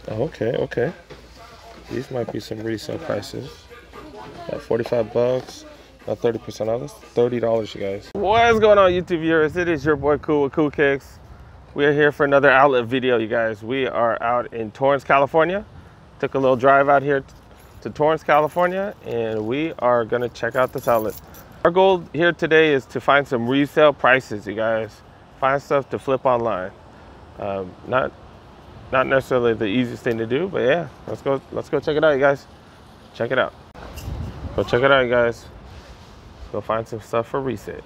Oh, okay, okay. These might be some resale prices. At 45 bucks, 30% off. That's $30, you guys. What is going on, YouTube viewers? It is your boy Cool with Cool Kicks. We are here for another outlet video, you guys. We are out in Torrance, California. Took a little drive out here to Torrance, California, and we are gonna check out this outlet. Our goal here today is to find some resale prices, you guys. Find stuff to flip online. Not necessarily the easiest thing to do, but yeah, let's go check it out, you guys. Check it out. Go check it out, you guys. Go find some stuff for resale.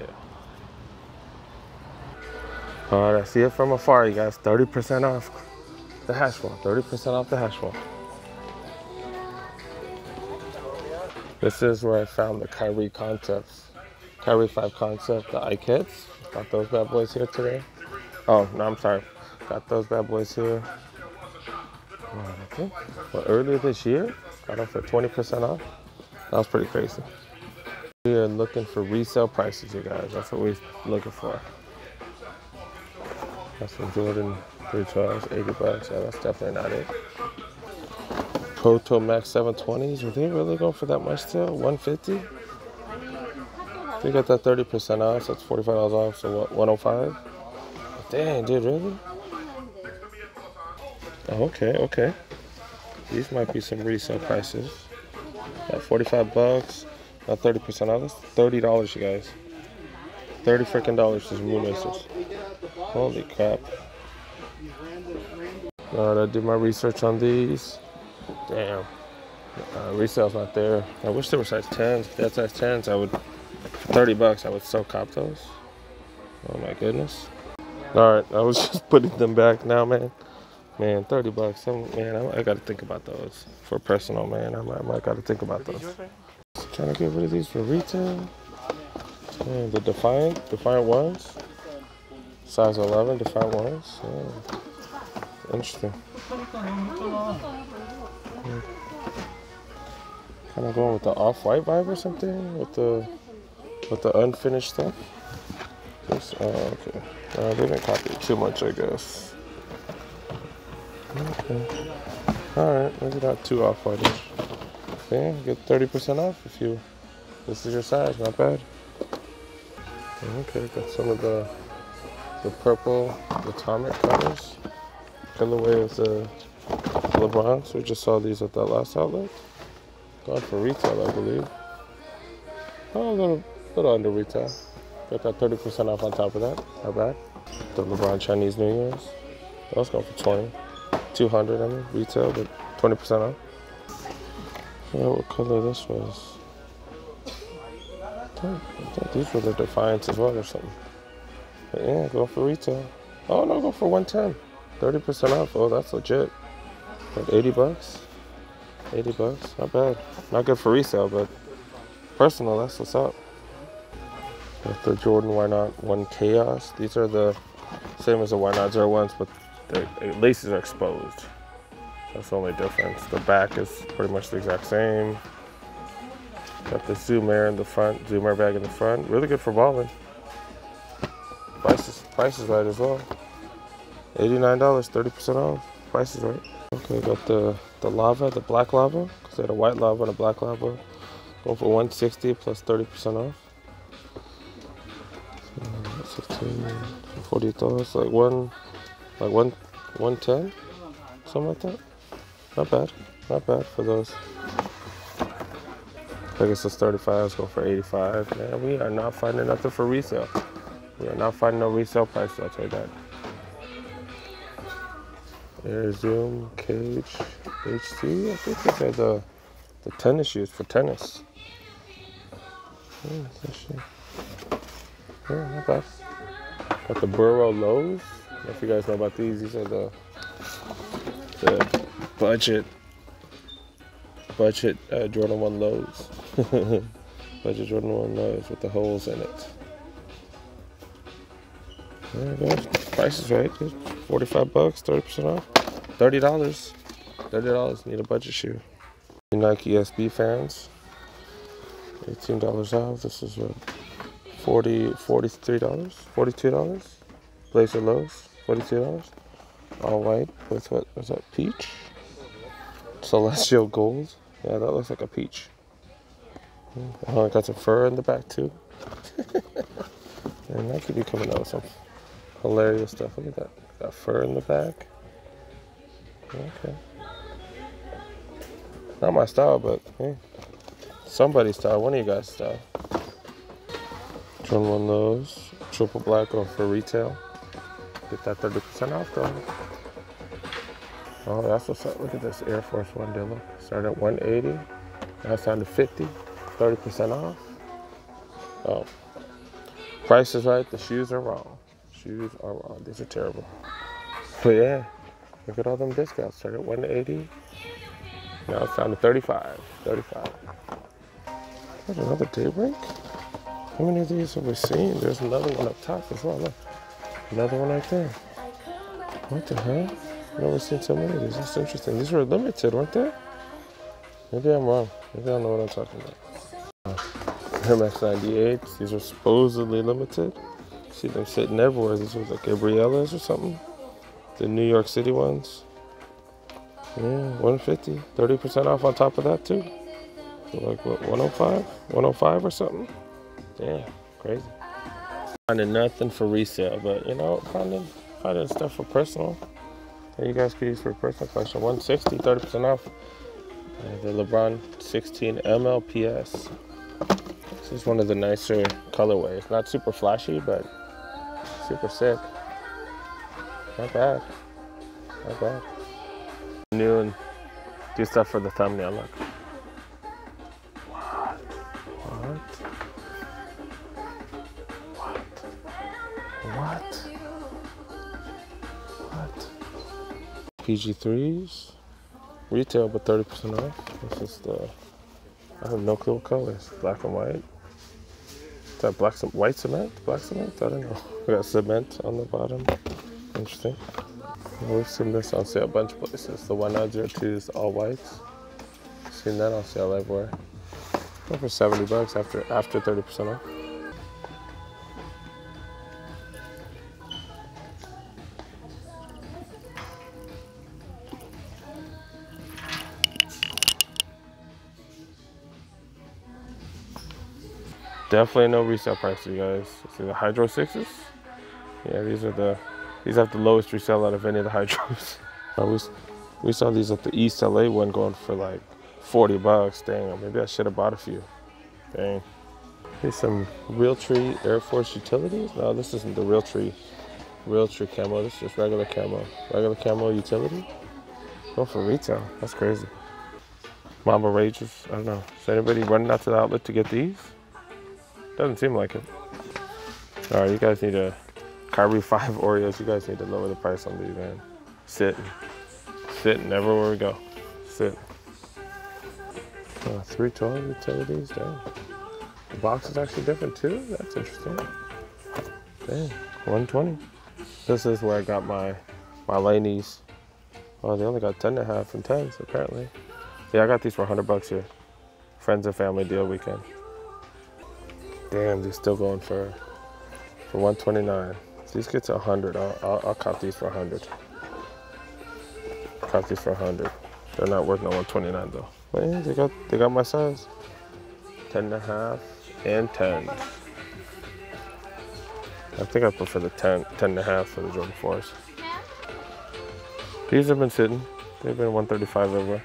All right, I see it from afar, you guys. 30% off the hash wall. 30% off the hash wall. This is where I found the Kyrie concepts. Kyrie 5 concept, the Ikhets. Got those bad boys here today. Oh, no, I'm sorry. Got those bad boys here. Okay. Well, earlier this year, got them for 20% off. That was pretty crazy. We are looking for resale prices, you guys. That's what we're looking for. That's some Jordan 312s, 80 bucks. Yeah, that's definitely not it. Proto Max 720s. Are they really going for that much still? 150? They got that 30% off, so it's $45 off, so what, 105? Dang, dude, really? Oh, okay, okay. These might be some resale prices. At 45 bucks, 30% off. That's $30, you guys. 30 freaking dollars to moon racers. Holy crap. All right, I did my research on these. Damn. Resale's not there. I wish there were size 10s. If that's size 10s, I would, for 30 bucks, I would so cop those. Oh my goodness. All right, I was just putting them back now, man. Man, 30 bucks. Man, I got to think about those for personal, man. I might got to think about those. Trying to get rid of these for retail. Man, the Defiant ones. Size 11 Defiant ones. Yeah. Interesting. Kind of going with the off-white vibe or something with the unfinished stuff. This, okay. They didn't copy it too much, I guess. Okay. Alright, maybe not too off-whitish. Yeah, get 30% off if this is your size, not bad. Okay, got some of the purple atomic colors. Colorway with the LeBrons. We just saw these at that last outlet. Gone for retail, I believe. Oh, a little under retail. Got that 30% off on top of that. Not bad. The LeBron Chinese New Year's. That was going for 20. 200, I mean, retail, but 20% off. Yeah, what color this was? I thought these were the Defiance as well or something. But yeah, go for retail. Oh no, go for 110. 30% off. Oh, that's legit. Like 80 bucks. 80 bucks. Not bad. Not good for resale, but personal, that's what's up. Got the Jordan Why Not 1 Chaos. These are the same as the Why Not 01s, but the laces are exposed. That's the only difference. The back is pretty much the exact same. Got the Zoom Air in the front, Zoom Air bag in the front. Really good for balling. Price is right as well. $89, 30% off. Price is right. Okay, got the lava, the black lava, because they had a white lava and a black lava. Going for 160 plus 30% off. 15, $40, like 110, something like that. Not bad for those. I guess it's 35. Let's go for 85. Man, we are not finding nothing for resale. We are not finding no resale price. I'll tell you that. Air Zoom Cage HT. I think these are the tennis shoes for tennis. Yeah, not bad. Got the Burrow Lows. I don't know if you guys know about these. These are the budget Jordan 1 Lows. Budget Jordan 1 Lows with the holes in it. There you go. Price is right. 45 bucks, 30% off. $30. $30. Need a budget shoe. Nike SB fans. $18 off. This is $43, $42. Blazer lows, $42. All white with what was that? Peach? Celestial gold. Yeah, that looks like a peach. Oh, I got some fur in the back too. And that could be coming out with some hilarious stuff. Look at that. Got fur in the back. Okay. Not my style, but hey, somebody's style. One of you guys' style. Trying one of those. Triple black going for retail. Get that 30% off though. Oh, that's what's up. Look at this Air Force One deal. Started at 180. Now it's down to 50. 30% off. Oh. Price is right. The shoes are wrong. Shoes are wrong. These are terrible. But yeah, look at all them discounts. Started at 180. Now it's down to 35. 35. There's another daybreak. How many of these have we seen? There's another one up top as well. Look. Another one right there. What the hell? I've never seen so many of these. That's interesting. These were limited, weren't they? Maybe I'm wrong. Maybe I don't know what I'm talking about. MX98s. These are supposedly limited. See them sitting everywhere. These were like Gabrielas or something. The New York City ones. Yeah, 150. 30% off on top of that too. So like what, 105? 105 or something? Damn, crazy. Finding nothing for resale, but you know, finding stuff for personal. And you guys could use for personal collection. 160, 30% off. The LeBron 16 MLPS. This is one of the nicer colorways. Not super flashy, but super sick. Not bad. Not bad. New and do stuff for the thumbnail. Look. What? PG3s. Retail, but 30% off. This is the, I have no clue what colors. Black and white. Is that white cement? Black cement? I don't know. We got cement on the bottom. Interesting. We've seen this on sale a bunch of places. The 1902s, all whites. Seen that on sale everywhere. Go for $70 after 30% off. Definitely no resale prices, you guys. See the Hydro 6s? Yeah, these have the lowest resale out of any of the Hydros. We saw these at the East LA one going for like $40. Dang, maybe I should have bought a few. Dang. Here's some Realtree Air Force utilities. No, this isn't the Realtree camo. This is just regular camo. Regular camo utility. Go for retail. That's crazy. Mamba Rages. I don't know. Is anybody running out to the outlet to get these? Doesn't seem like it. All right, you guys need to, Kyrie 5 Oreos, you guys need to lower the price on these, man. Sitting everywhere we go. Sit. 312 utilities, dang. The box is actually different too. That's interesting. Dang, 120. This is where I got my Laney's. Oh, they only got 10.5 and 10s apparently. Yeah, I got these for $100 here. Friends and family deal weekend. Damn, they're still going for $129. These get to 100. I'll cop these for 100. Cop these for 100. They're not worth no 129 though. But yeah, they got my size. 10.5 and 10. I think I prefer the 10.5 for the Jordan 4s. These have been sitting. They've been 135 everywhere.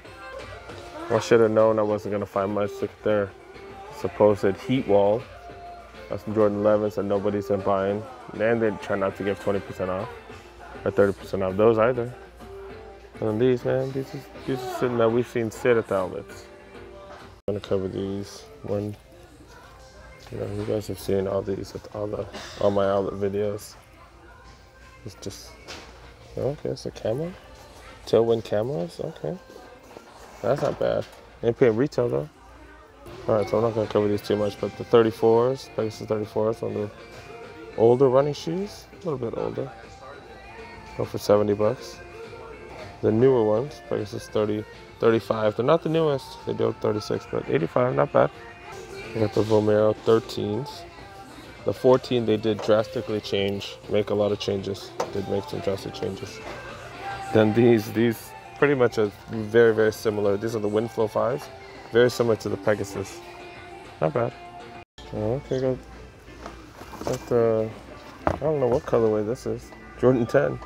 I should have known I wasn't gonna find much. Look at their supposed heat wall. That's some Jordan 11s that nobody's been buying. And they try not to give 20% off or 30% off those either. And these, man, these are sitting that we've seen sit at the outlets. I'm gonna cover these when, you know, you guys have seen all these at all my outlet videos. It's just, okay, it's a camo. Tailwind camos, okay. That's not bad. Ain't paying retail though. All right, so I'm not gonna cover these too much, but the 34s, Pegasus 34s, on the older running shoes, a little bit older. Go for $70. The newer ones, Pegasus 30, 35. They're not the newest. They do have 36, but 85, not bad. We got the Vomero 13s. The 14 they did drastically change, make a lot of changes. Did make some drastic changes. Then these pretty much a very, very similar. These are the Windflow 5s. Very similar to the Pegasus. Not bad. Okay, got the, I don't know what colorway this is. Jordan 10.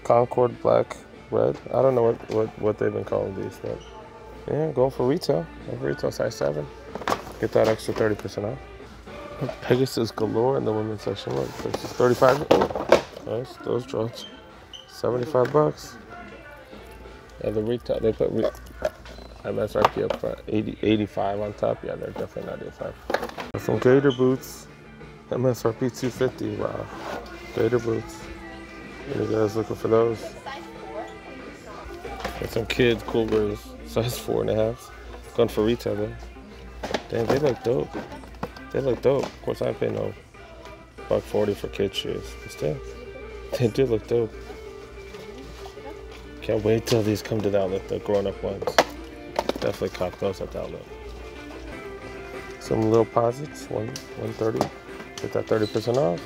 Concord black, red. I don't know what they've been calling these, but yeah, going for retail. Going for retail, size 7. Get that extra 30% off. Pegasus galore in the women's section. Look, this is 35. Oh, nice, those drones. 75 bucks. Yeah, the retail, they put MSRP up front. 85 on top. Yeah, they're definitely not 85. Got some gator boots. MSRP 250. Wow. Gator boots. You guys looking for those? Got some kids, Cougars, size 4.5. Going for retail though. Damn, they look dope. They look dope. Of course, I pay no $140 for kids shoes, but still, they do look dope. Can't wait till these come to the outlet, the grown-up ones. Definitely cop those at the outlet. Some little posits, 130. Get that 30% off.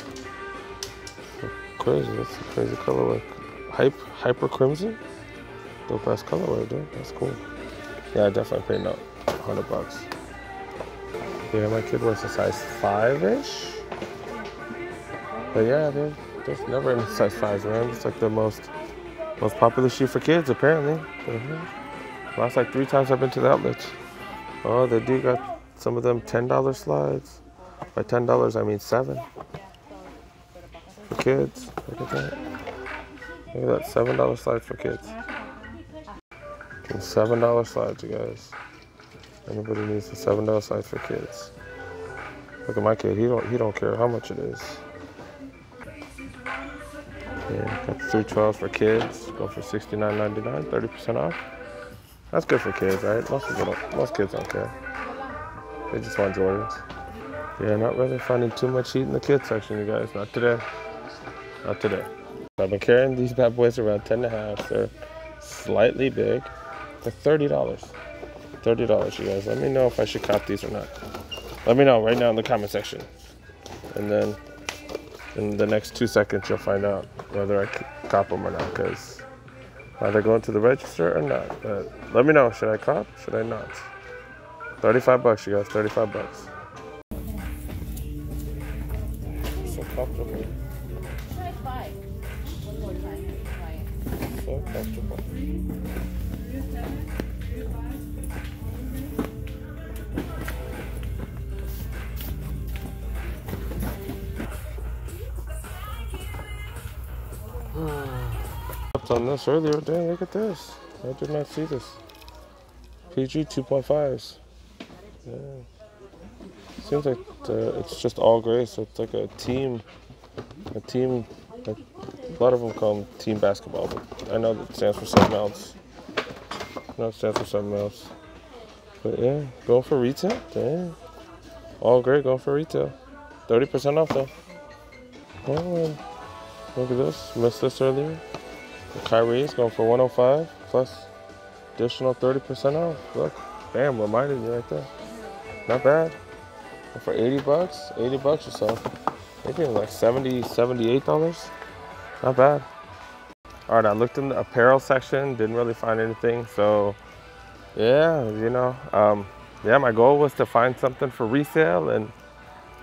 Crazy, that's a crazy colorway. Hyper Crimson. Dope ass colorway, dude. That's cool. Yeah, I definitely paid no $100. Yeah, my kid wears a size 5-ish. But yeah, dude, there's never any size 5s, man. It's like the most popular shoe for kids, apparently. Last like 3 times I've been to the outlets. Oh, they do got some of them $10 slides. By $10, I mean 7. For kids. Look at that. Look at that, $7 slides for kids. And $7 slides, you guys. Anybody needs a $7 slides for kids. Look at my kid, he don't care how much it is. Yeah, got 312 for kids. Go for $69.99, 30% off. That's good for kids, right? Most kids don't care. They just want Jordans. Yeah, not really finding too much heat in the kids section, you guys. Not today. Not today. I've been carrying these bad boys around 10.5. They're slightly big. They're $30. $30, you guys. Let me know if I should cop these or not. Let me know right now in the comment section. And then in the next 2 seconds, you'll find out whether I cop them or not. Because either going to the register or not. But let me know. Should I cop? Should I not? 35 bucks, you guys. 35 bucks. So comfortable. Try 5. One more time. Try it. So comfortable. On this earlier. Dang, look at this. I did not see this. PG 2.5s. Yeah. Seems like it's just all gray, so it's like a team. Like, a lot of them call them team basketball, but I know that stands for something else. No, it stands for something else. But yeah, going for retail. Dang. All gray, going for retail. 30% off though. Oh, look at this. Missed this earlier. The Kyrie is going for $105 plus additional 30% off. Look, bam, reminded you right there. Not bad. And for 80 bucks, 80 bucks or so. Maybe like $70, $78. Not bad. All right, I looked in the apparel section, didn't really find anything. So yeah, you know, yeah, my goal was to find something for resale, and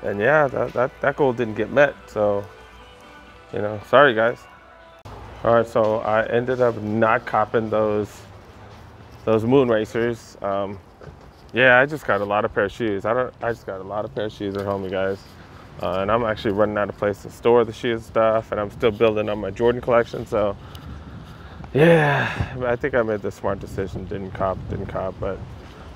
yeah, that goal didn't get met. So, you know, sorry guys. All right, so I ended up not copping those moon racers. Yeah, I just got a lot of pair of shoes. I just got a lot of pair of shoes at home, you guys. And I'm actually running out of place to store the shoes and stuff, and I'm still building on my Jordan collection. So yeah, I think I made the smart decision. Didn't cop, but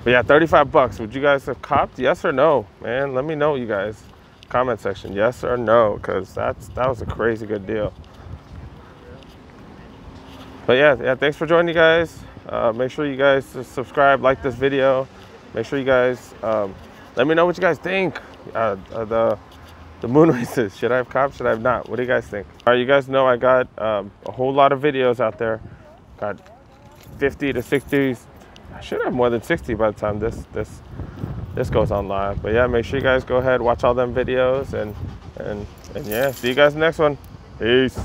yeah, 35 bucks. Would you guys have copped? Yes or no, man? Let me know, you guys. Comment section, yes or no, because that was a crazy good deal. But yeah, thanks for joining, you guys. Make sure you guys subscribe, like this video. Make sure you guys let me know what you guys think. The moon races, should I have copped, should I have not? What do you guys think? All right, you guys know I got a whole lot of videos out there. Got 50 to 60. I should have more than 60 by the time this goes on live. But yeah, make sure you guys go ahead, watch all them videos, and yeah, see you guys in the next one. Peace.